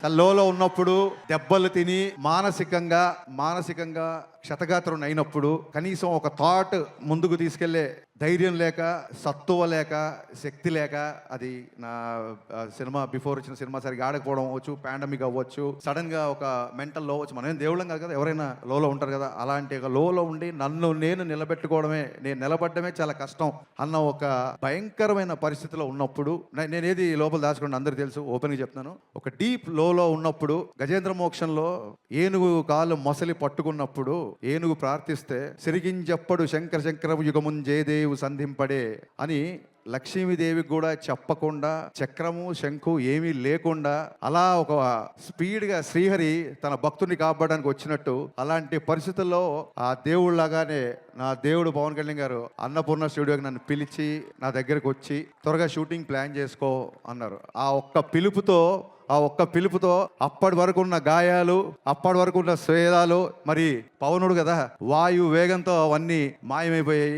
లోలో ఉన్నప్పుడు దెబ్బలు తిని మానసికంగా క్షతగాత్రం అయినప్పుడు కనీసం ఒక థాట్ ముందుకు తీసుకెళ్లే ధైర్యం లేక, సత్తువ లేక, శక్తి లేక, అది నా సినిమా బిఫోర్ వచ్చిన సినిమా సరిగా ఆడకపోవడం అవ్వచ్చు, పాండమిక్ అవ్వచ్చు, సడన్ గా ఒక మెంటల్ లో అవ్వచ్చు. మనం ఏం దేవుళ్ళం కాదు కదా, ఎవరైనా లోలో ఉంటారు కదా. అలాంటి ఒక లోలో ఉండి నన్ను నేను నిలబడమే చాలా కష్టం అన్న ఒక భయంకరమైన పరిస్థితిలో ఉన్నప్పుడు, నేనేది లోపల దాచుకోండి అందరికీ తెలుసు, ఓపెన్గా చెప్తున్నాను. ఒక డీప్ లోలో ఉన్నప్పుడు గజేంద్ర మోక్షంలో ఏనుగు కాలు మొసలి పట్టుకున్నప్పుడు ఏనుగు ప్రార్థిస్తే సిరిగింజప్పడు శంకర శంకరపు యుగమున్ జయదేవు సంధింపడే అని లక్ష్మీదేవికి కూడా చెప్పకుండా, చక్రము శంకు ఏమీ లేకుండా అలా ఒక స్పీడ్గా శ్రీహరి తన భక్తుని కాపాడడానికి వచ్చినట్టు, అలాంటి పరిస్థితుల్లో ఆ దేవుళ్ళలాగానే నా దేవుడు పవన్ కళ్యాణ్ గారు అన్నపూర్ణ స్టూడియోకి నన్ను పిలిచి నా దగ్గరకు వచ్చి త్వరగా షూటింగ్ ప్లాన్ చేసుకో అన్నారు. ఆ ఒక్క పిలుపుతో అప్పటి వరకు ఉన్న గాయాలు, అప్పటి వరకు ఉన్న స్వేదాలు, మరి పవనుడు కదా, వాయు వేగంతో అవన్నీ మాయమైపోయాయి.